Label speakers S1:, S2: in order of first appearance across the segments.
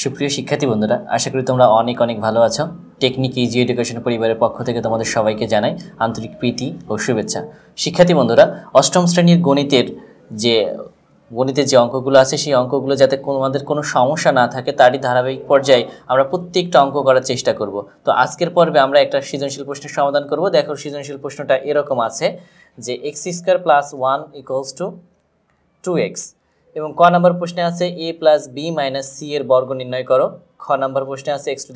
S1: সুপ্রিয় শিক্ষার্থী বন্ধুরা, আশা করি তোমরা অনেক অনেক ভালো আছো। টেকনিক ইজি এডুকেশন পরিবারের পক্ষ থেকে তোমাদের সবাইকে জানাই আন্তরিক প্রীতি ও শুভেচ্ছা। শিক্ষার্থী বন্ধুরা, অষ্টম শ্রেণীর গণিতের যে অঙ্কগুলো আছে সেই অঙ্কগুলো যাতে আমাদের কোনো সমস্যা না থাকে তারই ধারাবাহিক পর্যায়ে আমরা প্রত্যেকটা অঙ্ক করার চেষ্টা করব। তো আজকের পর্বে আমরা একটা সৃজনশীল প্রশ্নের সমাধান করব। দেখো, সৃজনশীল প্রশ্নটা এরকম আছে যে x² + 1 = 2x, এবং ক নম্বর প্রশ্নে আছে a + b - c এর বর্গ নির্ণয় করো। খ নম্বর প্রশ্নে আছে x⁴ -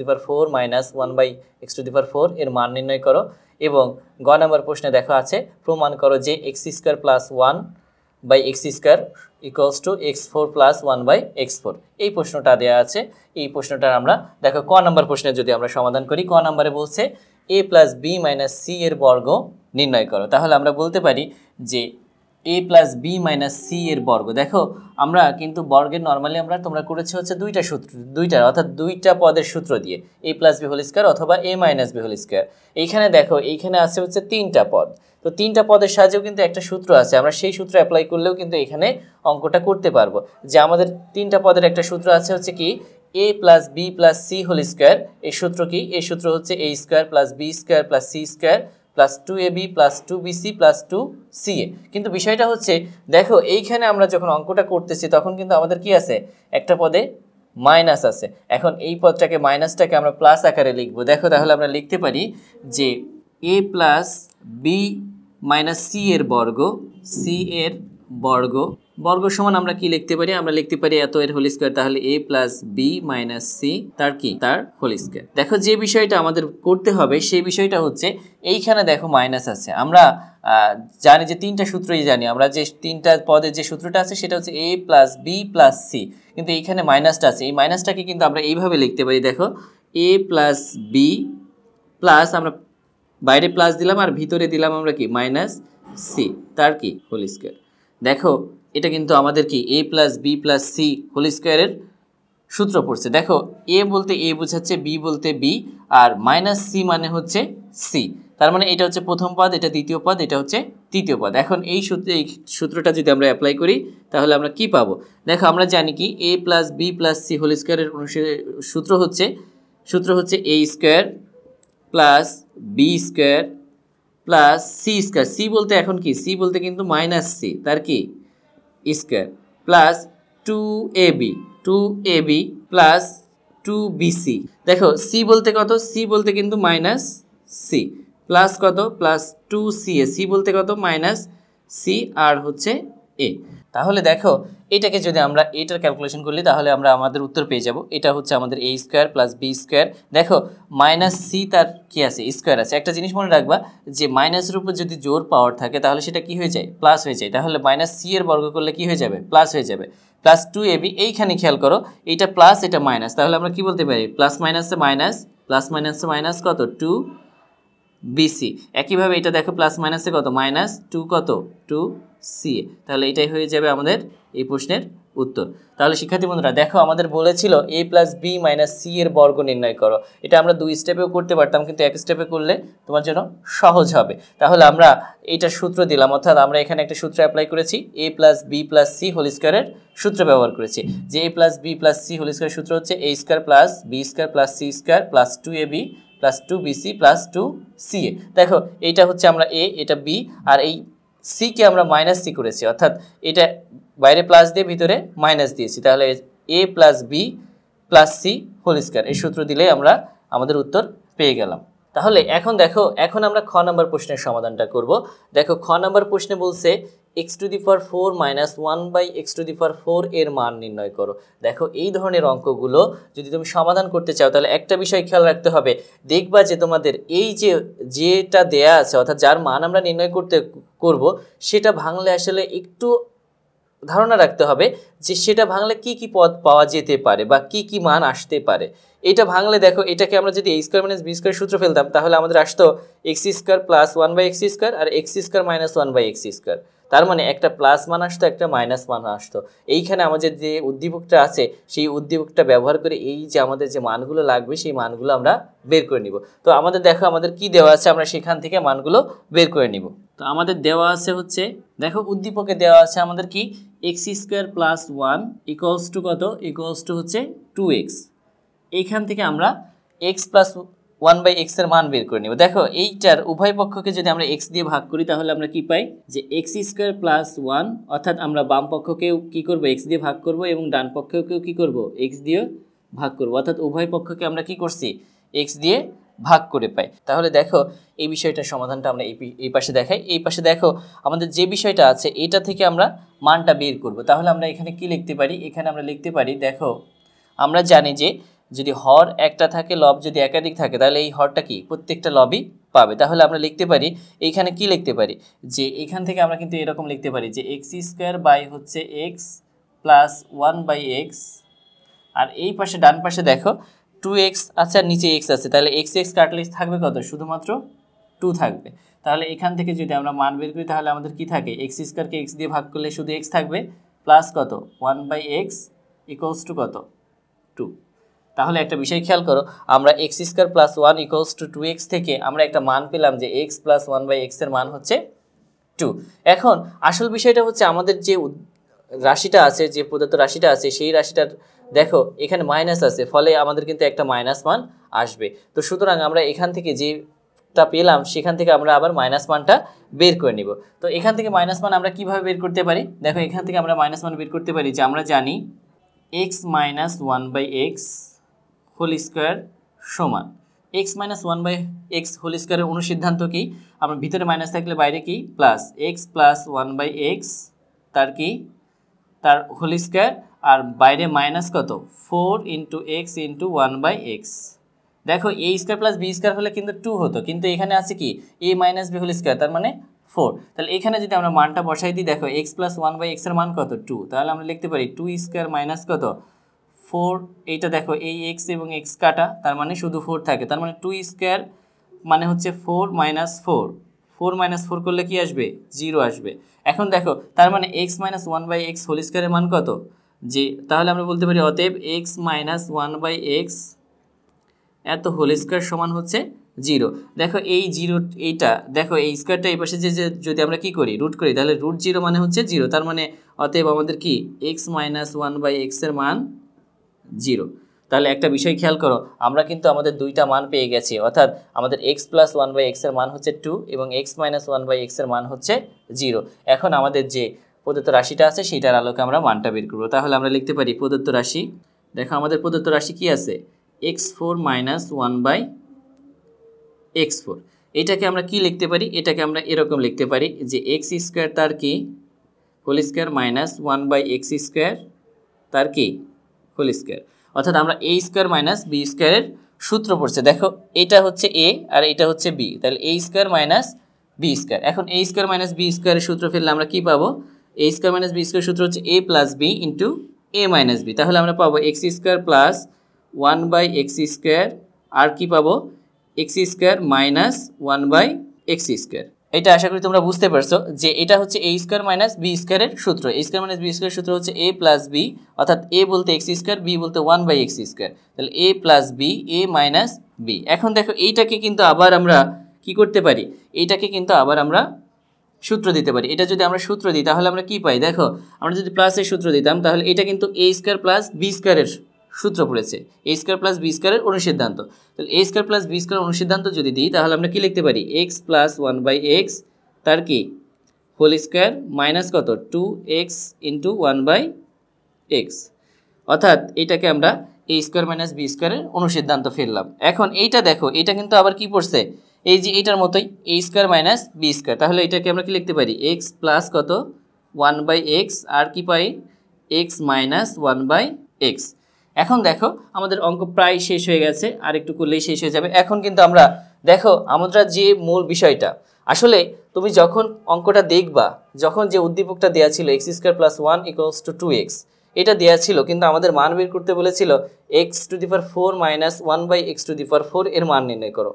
S1: 1/x⁴ এর মান নির্ণয় করো, এবং গ নম্বর প্রশ্নে দেখো আছে প্রমাণ করো যে x² + 1/x² = x4 + 1/x4। এই প্রশ্নটা দেওয়া আছে। এই প্রশ্নটার আমরা দেখো ক নম্বর প্রশ্নে যদি আমরা সমাধান করি, ক নম্বরে বলছে a + b - c এর বর্গ নির্ণয় করো। তাহলে আমরা বলতে পারি যে a + b - c এর বর্গ। দেখো, আমরা কিন্তু বর্গের নরমালি তোমরা করেছো হচ্ছে অর্থাৎ দুইটা পদের সূত্র দিয়ে a + b² অথবা a - b²। এইখানে দেখো, এইখানে আছে হচ্ছে তিনটা পদ। তো তিনটা পদের সাহায্যেও কিন্তু একটা সূত্র আছে, আমরা সেই সূত্র অ্যাপ্লাই করলেও কিন্তু এখানে অঙ্কটা করতে পারবো। যে আমাদের তিনটা পদের একটা সূত্র আছে হচ্ছে কি a + b + c²। এই সূত্র কি? এই সূত্র হচ্ছে a² + b² + c² + 2ab + 2bc + 2ca। কিন্তু বিষয়টা হচ্ছে, দেখো এইখানে আমরা যখন অঙ্কটা করতেছি তখন কিন্তু আমাদের কি আছে, একটা পদে মাইনাস আছে। এখন এই পদটাকে মাইনাসটাকে আমরা প্লাস আকারে লিখবো। দেখো, তাহলে আমরা লিখতে পারি যে a + b - c এর বর্গ, c এর বর্গ সমান আমরা কি লিখতে পারি? আমরা লিখতে পারি এত এর হোল স্কয়ার। তাহলে a + b - c তার হোল স্কয়ার। দেখো, যে বিষয়টা আমাদের করতে হবে সেই বিষয়টা হচ্ছে এইখানে দেখো মাইনাস আছে। আমরা জানি যে তিনটা সূত্রই জানি আমরা, যে তিনটা পদের যে সূত্রটা আছে সেটা হচ্ছে a + b + c, কিন্তু এইখানে মাইনাসটা আছে। এই মাইনাসটাকে কিন্তু আমরা এইভাবে লিখতে পারি। দেখো, a + b প্লাস, আমরা বাইরে প্লাস দিলাম আর ভিতরে দিলাম আমরা কি - c তার হোল স্কয়ার। দেখো, এটা কিন্তু আমাদের কি a + b + c হোল স্কয়ারের সূত্র পড়ছে। দেখো, a বলতে a বোঝাচ্ছে, b বলতে b, আর -c মানে হচ্ছে c। তার মানে এটা হচ্ছে প্রথম পদ, এটা দ্বিতীয় পদ, এটা হচ্ছে তৃতীয় পদ। এখন এই সূত্রটা যদি আমরা অ্যাপ্লাই করি তাহলে আমরা কি পাবো? দেখো, আমরা জানি কি a + b + c হোল স্কয়ারের সূত্র হচ্ছে a² + b² + c²। c বলতে এখন কি? c বলতে কিন্তু -c তার square plus 2ab plus 2bc। দেখো, c বলতে কত? c বলতে কিন্তু -c প্লাস কত? Plus 2ca। c বলতে কত? -c আর হচ্ছে a। তাহলে দেখো, এটাকে যদি আমরা এটার ক্যালকুলেশন করলি তাহলে আমরা আমাদের উত্তর পেয়ে যাব। এটা হচ্ছে আমাদের a² + b²। দেখো, -c তার কি আছে? স্কয়ার আছে। একটা জিনিস মনে রাখবা যে মাইনাসের উপর যদি জোর পাওয়ার থাকে তাহলে সেটা কি হয়ে যায়? প্লাস হয়ে যায়। তাহলে -c এর বর্গ করলে কি হয়ে যাবে? প্লাস হয়ে যাবে। প্লাস 2ab, এইখানে খেয়াল করো, এইটা প্লাস এটা মাইনাস। তাহলে আমরা কি বলতে পারি? প্লাস মাইনাসে মাইনাস, প্লাস মাইনাসে মাইনাস কত? 2bc। একইভাবে এটা দেখো, প্লাস মাইনাসে কত? -2 কত? 2ca। তাহলে এটাই হয়ে যাবে আমাদের এই প্রশ্নের উত্তর। তাহলে শিক্ষার্থী বন্ধুরা, দেখো আমাদের বলেছিল a + b - c এর বর্গ নির্ণয় করো। এটা আমরা দুই স্টেপেও করতে পারতাম, কিন্তু এক স্টেপে করলে তোমার জন্য সহজ হবে। তাহলে আমরা এইটার সূত্র দিলাম, অর্থাৎ আমরা এখানে একটা সূত্র অ্যাপ্লাই করেছি, a + b + c হোল স্কয়ারের সূত্র ব্যবহার করেছি। যে a + b + c whole square সূত্র হচ্ছে a² + b² + c² + 2ab + 2bc + 2ca। দেখো, এইটা হচ্ছে আমরা a, এটা b, আর এই c কে আমরা -c করেছি, অর্থাৎ এটা বাইরে প্লাস দিয়ে ভিতরে মাইনাস দিয়েছি। তাহলে a + b + c whole square এই সূত্র দিলে আমরা আমাদের উত্তর পেয়ে গেলাম। তাহলে এখন দেখো, এখন আমরা খ নম্বর প্রশ্নের সমাধানটা করব। দেখো, খ নম্বর প্রশ্নে বলছে x⁴ - 1/x⁴ এর মান নির্ণয় করো। দেখো, এই ধরনের অঙ্কগুলো যদি তুমি সমাধান করতে চাও তাহলে একটা বিষয় খেয়াল রাখতে হবে। দেখবা যে তোমাদের এই যেটা দেয়া আছে, অর্থাৎ যার মান আমরা নির্ণয় করব সেটা ভাঙলে আসলে একটু ধারণা রাখতে হবে যে সেটা ভাঙলে কি কি পদ পাওয়া যেতে পারে বা কি কি মান আসতে পারে। এটা ভাঙলে দেখো, এটাকে আমরা যদি a² - b² সূত্র ফেলতাম তাহলে আমাদের আসতো x² + 1/x² আর x² - 1/x²। তার মানে একটা প্লাস মান আসতো, একটা মাইনাস মান আসতো। এইখানে আমাদের যে উদ্দীপকটা আছে সেই উদ্দীপকটা ব্যবহার করে এই যে আমাদের যে মানগুলো লাগবে সেই মানগুলো আমরা বের করে নিব। তো আমাদের দেখো আমাদের কি দেওয়া আছে, আমরা সেখান থেকে মানগুলো বের করে নিব। তো আমাদের দেওয়া আছে হচ্ছে, দেখো উদ্দীপকে দেওয়া আছে আমাদের কি x square plus 1 equals to কত, ইকুয়ালস টু হচ্ছে 2x। এইখান থেকে আমরা এক্স প্লাস 1/x এর মান বের করে নিব। দেখো এইটার উভয় পক্ষকে যদি আমরা x দিয়ে ভাগ করি তাহলে আমরা কি পাই, যে এক্স স্কোয়ার প্লাস 1, অর্থাৎ আমরা বাম পক্ষকেও কি করব, x দিয়ে ভাগ করব এবং ডান পক্ষকেও কি করব, x দিয়ে ভাগ করব, অর্থাৎ উভয় পক্ষকে আমরা কি করছি, x দিয়ে ভাগ করে পাই। তাহলে দেখো এই বিষয়টার সমাধানটা আমরা এই পাশে দেখাই। এই পাশে দেখো আমাদের যে বিষয়টা আছে এটা থেকে আমরা মানটা বের করব। তাহলে আমরা এখানে কি লিখতে পারি, এখানে আমরা লিখতে পারি, দেখো আমরা জানি যে যদি হর একটা থাকে, লব যদি একাধিক থাকে তাহলে এই হরটা কি প্রত্যেকটা লবই পাবে। তাহলে আমরা লিখতে পারি এইখানে কি লিখতে পারি, যে এখান থেকে আমরা কিন্তু এরকম লিখতে পারি যে এক্স স্কোয়ার বাই হচ্ছে এক্স প্লাস 1/x, আর এই পাশে ডান পাশে দেখো 2x আছে আর নিচে x আছে, তাহলে x কাটলে থাকবে কত, শুধুমাত্র 2 থাকবে। তাহলে এখান থেকে যদি আমরা মান বের করি তাহলে আমাদের কি থাকে, এক্স স্কোয়ারকে x দিয়ে ভাগ করলে শুধু x থাকবে, প্লাস কত 1/x ইকুয়ালস টু কত 2। তাহলে একটা বিষয় খেয়াল করো, আমরা x square plus 1 equals to 2x থেকে আমরা একটা মান পেলাম যে x প্লাস 1/x এর মান হচ্ছে 2। এখন আসল বিষয়টা হচ্ছে আমাদের যে রাশিটা আছে, যে প্রদত্ত রাশিটা আছে সেই রাশিটার দেখো এখানে মাইনাস আছে, ফলে আমাদের কিন্তু একটা মাইনাস মান আসবে। তো সুতরাং আমরা এখান থেকে যেটা পেলাম সেখান থেকে আমরা আবার মাইনাস মানটা বের করে নিব। তো এখান থেকে মাইনাস মান আমরা কিভাবে বের করতে পারি, দেখো এখান থেকে আমরা মাইনাস মান বের করতে পারি যে আমরা জানি x minus 1/x whole square সমান x মাইনাস 1/x হোল স্কোয়ারের অনুসিদ্ধান্ত কি, আমরা ভিতরে মাইনাস থাকলে বাইরে কি প্লাস, x প্লাস 1/x তার কি, তার হোল স্কোয়ার, আর বাইরে মাইনাস কত 4 ইন্টু এক্স ইন্টু 1/x। দেখো a square plus B square হলে কিন্তু 2 হতো, কিন্তু এখানে আছে কি a minus B whole square, তার মানে 4। তাহলে এখানে যদি আমরা মানটা বসাই দিই, দেখো x প্লাস 1/x এর মান কত 2, তাহলে আমরা লিখতে পারি 2 স্কোয়ার মাইনাস কত 4, এইটা দেখো এই x এবং x কাটা, তার মানে শুধু 4 থাকে, তার মানে 2 স্কোয়ার মানে হচ্ছে 4 মাইনাস 4, 4 মাইনাস 4 করলে কি আসবে 0 আসবে। এখন দেখো তার মানে x মাইনাস 1/x হোল স্কোয়ারের মান কত, যে তাহলে আমরা বলতে পারি অতএব x মাইনাস 1/x এত হোল স্কোয়ার সমান হচ্ছে 0। দেখো এই 0, এইটা দেখো এই স্কোয়ারটা এই পাশে যে যদি আমরা কি করি রুট করি তাহলে রুট 0 মানে হচ্ছে 0, তার মানে অতএব আমাদের কি x মাইনাস 1/x এর মান 0। তাহলে একটা বিষয় খেয়াল করো, আমরা কিন্তু আমাদের দুইটা মান পেয়ে গেছি, অর্থাৎ আমাদের x প্লাস 1/x এর মান হচ্ছে 2 এবং x মাইনাস 1/x এর মান হচ্ছে 0। এখন আমাদের যে প্রদত্ত রাশিটা আছে সেটার আলোকে আমরা মানটা বের করব। তাহলে আমরা লিখতে পারি প্রদত্ত রাশি, দেখো আমাদের প্রদত্ত রাশি কি আছে x4 মাইনাস 1/x4। এটাকে আমরা কি লিখতে পারি, এটাকে আমরা এরকম লিখতে পারি যে x স্কোয়ার তার কি whole square minus 1/x square তার কি হোল স্কোয়ার, অর্থাৎ আমরা a স্কোয়ার মাইনাস বি স্কোয়ারের সূত্র পড়ছে। দেখো এটা হচ্ছে a আর এটা হচ্ছে b, তাহলে a square minus B square. এখন a স্কোয়ার মাইনাস বি স্কোয়ারের সূত্র ফেললে আমরা কি পাবো, a square minus B square সূত্র হচ্ছে a plus B into a minus B, তাহলে আমরা পাবো x square plus 1/x square আর কি পাবো x square minus 1/x square. এটা আশা করি তোমরা বুঝতে পারছো যে এটা হচ্ছে a স্কোয়ার মাইনাস বি স্কোয়ারের সূত্র। a স্কোয়ার মাইনাস বি স্কোয়ারের সূত্র হচ্ছে a প্লাস বি, অর্থাৎ a বলতে x স্কোয়ার, b বলতে 1/x স্কোয়ার, তাহলে a plus B a minus B. এখন দেখো এইটাকে কিন্তু আবার আমরা কি করতে পারি, এইটাকে কিন্তু আবার আমরা সূত্র দিতে পারি। এটা যদি আমরা সূত্র দিই তাহলে আমরা কি পাই, দেখো আমরা যদি প্লাসের সূত্র দিতাম তাহলে এটা কিন্তু a স্কোয়ার প্লাস বি স্কোয়ারের সূত্র পড়েছে, a স্কোয়ার প্লাস বি স্কোয়ারের অনুসিদ্ধান্ত। তাহলে a স্কোয়ার প্লাস বি স্কোয়ারের অনুসিদ্ধান্ত যদি দিই তাহলে আমরা কি লিখতে পারি x প্লাস 1/x তার কি হোল স্কোয়ার মাইনাস কত 2x ইন্টু 1/x, অর্থাৎ এটাকে আমরা a স্কোয়ার মাইনাস বি স্কোয়ারের অনুসিদ্ধান্ত ফেললাম। এখন এইটা দেখো এটা কিন্তু আবার কি পড়ছে, এই যে এটার মতোই a square minus B square, তাহলে এটাকে আমরা কি লিখতে পারি x প্লাস কত 1/x আর কি পাই x মাইনাস 1/x। এখন দেখো আমাদের অঙ্ক প্রায় শেষ হয়ে গেছে, আর একটু করলেই শেষ হয়ে যাবে। এখন কিন্তু আমরা দেখো আমরা যে মূল বিষয়টা, আসলে তুমি যখন অঙ্কটা দেখবা, যখন যে উদ্দীপকটা দেওয়া ছিল x square plus 1 equals to 2x, এটা দেওয়া ছিল কিন্তু আমাদের মান বের করতে বলেছিল x to the power 4 minus 1/x to the power 4 এর মান নির্ণয় করো।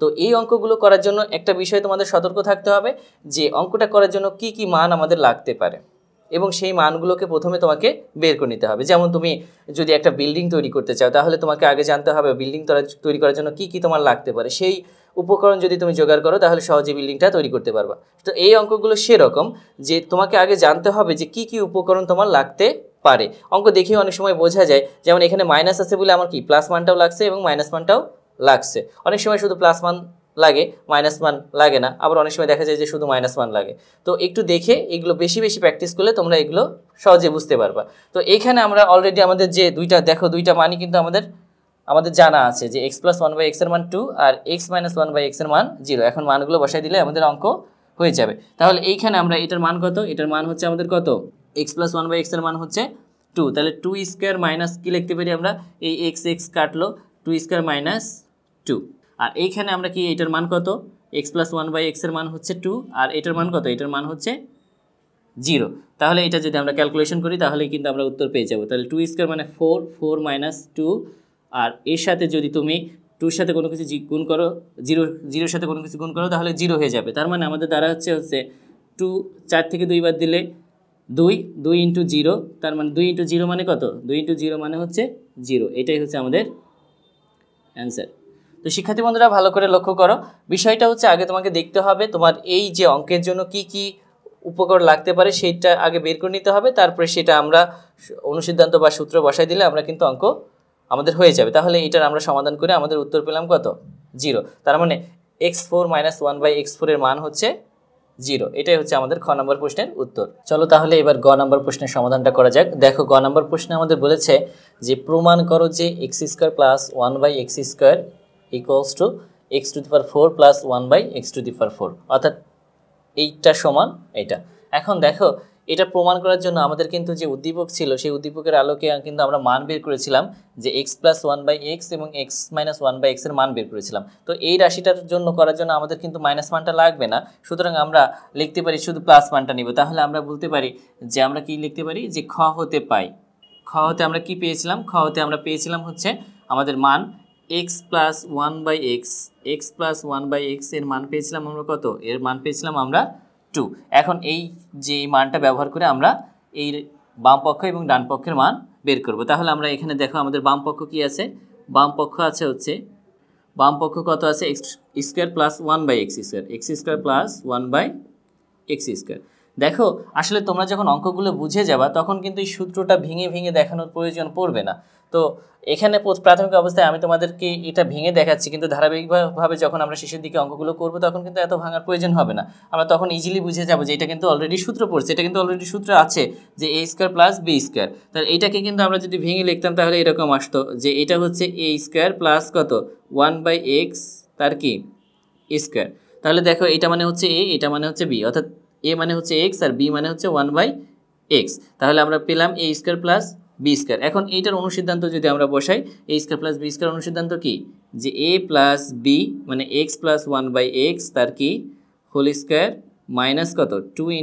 S1: তো এই অঙ্কগুলো করার জন্য একটা বিষয় তোমাদের সতর্ক থাকতে হবে যে অঙ্কটা করার জন্য কি কি মান আমাদের লাগতে পারে এবং সেই মানগুলোকে প্রথমে তোমাকে বের করে নিতে হবে। যেমন তুমি যদি একটা বিল্ডিং তৈরি করতে চাও তাহলে তোমাকে আগে জানতে হবে বিল্ডিং তৈরি করার জন্য কি কি তোমার লাগতে পারে, সেই উপকরণ যদি তুমি জোগাড় করো তাহলে সহজে বিল্ডিংটা তৈরি করতে পারবা। তো এই অঙ্কগুলো সেরকম যে তোমাকে আগে জানতে হবে যে কি কি উপকরণ তোমার লাগতে পারে। অঙ্ক দেখে অনেক সময় বোঝা যায়, যেমন এখানে মাইনাস আছে বলে আমার কি প্লাস মানটাও লাগছে এবং মাইনাস মানটাও লাগছে। অনেক সময় শুধু প্লাস মান লাগে, মাইনাস মান লাগে না, আবার অনেক সময় দেখা যায় যে শুধু মাইনাস মান লাগে। তো একটু দেখে এগুলো বেশি বেশি প্র্যাকটিস করলে তোমরা এগুলো সহজে বুঝতে পারবা। তো এইখানে আমরা অলরেডি আমাদের যে দুইটা মানই কিন্তু আমাদের জানা আছে যে x + 1/x এর মান 2 আর x - 1/x এর মান 0। এখন মানগুলো বসাই দিলে আমাদের অঙ্ক হয়ে যাবে। তাহলে এইখানে আমরা এটার মান কত, এটার মান হচ্ছে আমাদের কত, x + 1/x এর মান হচ্ছে 2। তাহলে 2 স্কয়ার মাইনাস কি লিখতে পারি আমরা, এই x কাটলো, 2 স্কয়ার মাইনাস 2। আর এইখানে আমরা কি এটার মান কত, x + 1/x এর মান হচ্ছে 2 আর এটার মান কত, এটার মান হচ্ছে 0। তাহলে এটা যদি আমরা ক্যালকুলেশন করি তাহলে কিন্তু আমরা উত্তর পেয়ে যাব। তাহলে 2 স্কয়ার মানে 4, 4 - 2, আর এর সাথে যদি তুমি 2 সাথে কোনো কিছু গুণ করো, 0 সাথে কোনো কিছু গুণ করো তাহলে 0 হয়ে যাবে। তার মানে আমাদের দ্বারা হচ্ছে 2, 4 থেকে 2 বাদ দিলে 2, 2 × 0, তার মানে 2 × 0 মানে কত, 2 × 0 মানে হচ্ছে 0। এটাই হচ্ছে আমাদের অ্যান্সার। তো শিক্ষার্থী বন্ধুরা ভালো করে লক্ষ্য করো, বিষয়টা হচ্ছে আগে তোমাকে দেখতে হবে তোমার এই যে অঙ্কের জন্য কি কি উপকরণ লাগতে পারে সেইটা আগে বের করে নিতে হবে, তারপরে সেটা আমরা অনুসিদ্ধান্ত বা সূত্র বসাই দিলে আমরা কিন্তু অঙ্ক আমাদের হয়ে যাবে। তাহলে এটার আমরা সমাধান করে আমাদের উত্তর পেলাম কত, 0। তার মানে x4 - 1/x4 এর মান হচ্ছে 0। এটাই হচ্ছে আমাদের খ নম্বর প্রশ্নের উত্তর। চলো তাহলে এবার গ নম্বর প্রশ্নের সমাধানটা করা যাক। দেখো গ নম্বর প্রশ্নে আমাদের বলেছে যে প্রমাণ করো যে x² + 1/x² = x⁴ + 1/x⁴, অর্থাৎ এইটা সমান এটা। এখন দেখো এটা প্রমাণ করার জন্য আমাদের কিন্তু যে উদ্দীপক ছিল সেই উদ্দীপকের আলোকে কিন্তু আমরা মান বের করেছিলাম যে x + 1/x এবং x - 1/x এর মান বের করেছিলাম। তো এই রাশিটার জন্য করার জন্য আমাদের কিন্তু মাইনাস মানটা লাগবে না, সুতরাং আমরা লিখতে পারি শুধু প্লাস মানটা নিব। তাহলে আমরা বলতে পারি যে আমরা কি লিখতে পারি যে খ হতে পাই, খ হতে আমরা কি পেয়েছিলাম, খ হতে আমরা পেয়েছিলাম হচ্ছে আমাদের মান x + 1/x, x + 1/x এর মান পেয়েছিলাম আমরা কত, এর মান পেয়েছিলাম আমরা 2। এখন এই যে মানটা ব্যবহার করে আমরা এই বাম পক্ষ এবং ডান পক্ষের মান বের করব। তাহলে আমরা এখানে দেখো আমাদের বাম পক্ষ কি আছে, বাম পক্ষ আছে হচ্ছে, বাম পক্ষ কত আছে, x² + 1/x², x² + 1/x²। দেখো আসলে তোমরা যখন অঙ্কগুলো বুঝে যাবা তখন কিন্তু এই সূত্রটা ভেঙে ভেঙে দেখানোর প্রয়োজন পড়বে না। তো এখানে প্রাথমিক অবস্থায় আমি তোমাদেরকে এটা ভেঙে দেখাচ্ছি, কিন্তু ধারাবাহিকভাবে যখন আমরা শেষের দিকে অঙ্কগুলো করব তখন কিন্তু এত ভাঙার প্রয়োজন হবে না। আমরা তখন ইজিলি বুঝে যাব যে এটা কিন্তু অলরেডি সূত্র পড়ছে, এটা কিন্তু অলরেডি সূত্র আছে যে a² + b²। তাহলে এইটাকে কিন্তু আমরা যদি ভেঙে লিখতাম তাহলে এরকম আসতো যে এটা হচ্ছে a² প্লাস কত 1/x তার কি স্কোয়ার। তাহলে দেখো এটা মানে হচ্ছে a, এটা মানে হচ্ছে b, অর্থাৎ a মানে হচ্ছে x আর b মানে হচ্ছে 1/x। তাহলে আমরা পেলাম a² + b²। এখন এইটার অনুসিদ্ধান্ত যদি আমরা বসাই, a² + b² অনুসিদ্ধান্ত কি যে a + b মানে x + 1/x তার কি হোল স্কয়ার মাইনাস কত 2 ×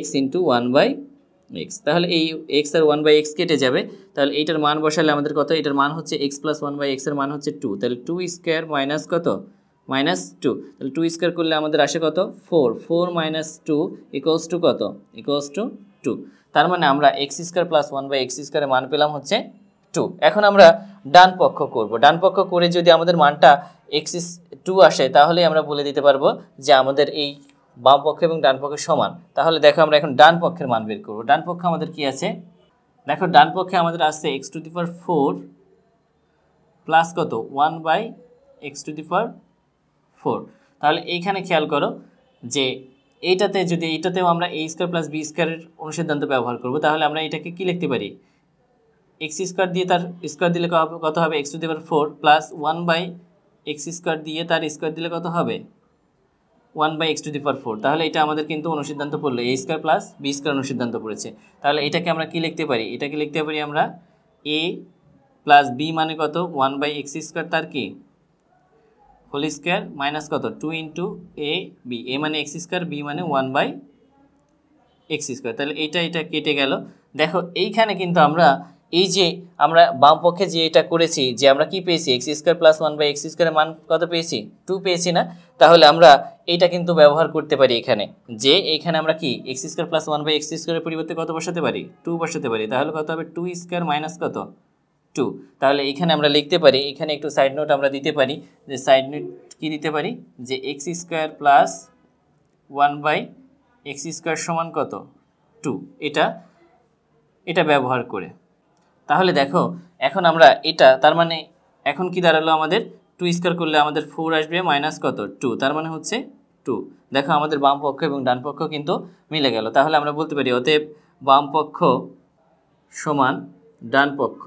S1: x × 1/x। তাহলে এই x আর 1/x কেটে যাবে, তাহলে এইটার মান বসালে আমাদের কত, এটার মান হচ্ছে x + 1/x এর মান হচ্ছে 2। তাহলে 2 স্কয়ার মাইনাস কত, -2। তাহলে 2 স্কয়ার করলে আমাদের আসে কত 4, 4 - 2 = কত, = 2। তার মানে আমরা x² + 1/x² এর মান পেলাম হচ্ছে 2। এখন আমরা ডান পক্ষ করব, ডান পক্ষ করে যদি আমাদের মানটা x2 আসে তাহলে আমরা বলে দিতে পারবো যে আমাদের এই বাম পক্ষ এবং ডান পক্ষ সমান। তাহলে দেখো আমরা এখন ডান পক্ষের মান বের করব। ডান পক্ষে আমাদের কি আছে, দেখো ডান পক্ষে আমাদের আছে x⁴ প্লাস কত 1/x⁴। তাহলে এইখানে খেয়াল করো যে এইটাতেও আমরা a² + b² এর অনুসিদ্ধান্ত ব্যবহার করব। তাহলে আমরা এটাকে কি লিখতে পারি, x² দিয়ে তার স্কয়ার দিলে কত হবে x⁴ প্লাস 1/x² দিয়ে তার স্কয়ার দিলে কত হবে 1/x⁴। তাহলে এটা আমাদের কিন্তু অনুসিদ্ধান্ত পড়লো a² + b² অনুসিদ্ধান্ত পড়েছে। তাহলে এটাকে আমরা কি লিখতে পারি, এটাকে লিখতে পারি আমরা a + b মানে কত 1/x² তার কি হোল স্কয়ার মাইনাস কত 2 × a b, a মানে x², b মানে 1/x²। তাহলে এটা কেটে গেল। দেখো এইখানে কিন্তু আমরা এই যে আমরা বাম পক্ষে যে এটা করেছি যে আমরা কি পেয়েছি এক্স স্কোয়ার প্লাস 1/x স্কোয়ারের মান কত পেয়েছি 2 পেয়েছি না, তাহলে আমরা এটা কিন্তু ব্যবহার করতে পারি এখানে, যে এখানে আমরা কি এক্স স্কোয়ার প্লাস 1/x স্কোয়ারের পরিবর্তে কত বসাতে পারি 2 বসাতে পারি। তাহলে কত হবে 2 স্কোয়ার মাইনাস কত 2। তাহলে এখানে আমরা লিখতে পারি, এখানে একটু সাইড নোট আমরা দিতে পারি, যে সাইড নোট কি দিতে পারি যে x square plus 1/x square সমান কত 2, এটা ব্যবহার করে। তাহলে দেখো এখন আমরা এটা তার মানে এখন কি দাঁড়ালো আমাদের 2 স্কোয়ার করলে আমাদের 4 আসবে মাইনাস কত 2, তার মানে হচ্ছে 2। দেখো আমাদের বাম পক্ষ এবং ডান পক্ষ কিন্তু মিলে গেল। তাহলে আমরা বলতে পারি অতএব বাম পক্ষ সমান ডান পক্ষ,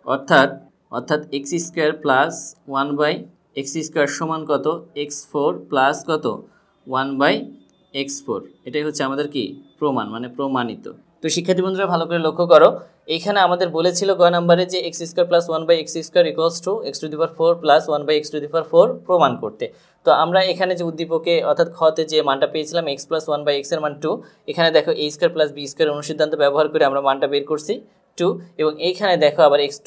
S1: অর্থাৎ x square plus 1/x square সমান কত x4 প্লাস কত 1/x4। এটাই হচ্ছে আমাদের কি প্রমাণ, মানে প্রমাণিত। তো শিক্ষার্থী বন্ধুরা ভালো করে লক্ষ্য করো, এইখানে আমাদের বলেছিল গ নম্বরে যে x square plus 1/x square equals to x⁴ plus 1/x⁴ প্রমাণ করতে। তো আমরা এখানে যে উদ্দীপকে অর্থাৎ খতে যে মানটা পেয়েছিলাম x প্লাস 1/x এর মান 2, এখানে দেখো a square plus b square অনুসিদ্ধান্ত ব্যবহার করে আমরা মানটা বের করছি 2, এবং এইখানে দেখো আবার x⁴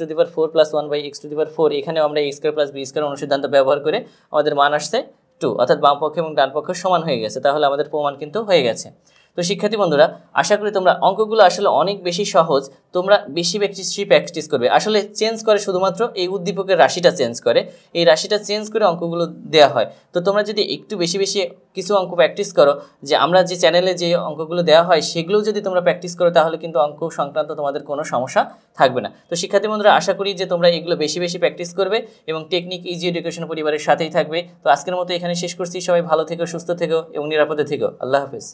S1: প্লাস 1/x⁴, এখানেও আমরা a square plus b square অনুসিদ্ধান্ত ব্যবহার করে আমাদের মান আসছে 2, অর্থাৎ বাম পক্ষ এবং ডান পক্ষ সমান হয়ে গেছে। তাহলে আমাদের প্রমাণ কিন্তু হয়ে গেছে। তো শিক্ষার্থী বন্ধুরা আশা করি তোমরা অঙ্কগুলো আসলে অনেক বেশি সহজ, তোমরা বেশি প্র্যাকটিস করবে। আসলে চেঞ্জ করে শুধুমাত্র এই উদ্দীপকের রাশিটা চেঞ্জ করে, এই রাশিটা চেঞ্জ করে অঙ্কগুলো দেওয়া হয়। তো তোমরা যদি একটু বেশি কিছু অঙ্ক প্র্যাকটিস করো, যে আমরা যে চ্যানেলে যে অঙ্কগুলো দেওয়া হয় সেগুলোও যদি তোমরা প্র্যাকটিস করো, তাহলে কিন্তু অঙ্ক সংক্রান্ত তোমাদের কোনো সমস্যা থাকবে না। তো শিক্ষার্থী বন্ধুরা আশা করি যে তোমরা এগুলো বেশি প্র্যাকটিস করবে এবং টেকনিক ইজি এডুকেশন পরিবারের সাথেই থাকবে। তো আজকের মতো এখানে শেষ করছি। সবাই ভালো থেকো, সুস্থ থেকো এবং নিরাপদে থেকো। আল্লাহ হাফেজ।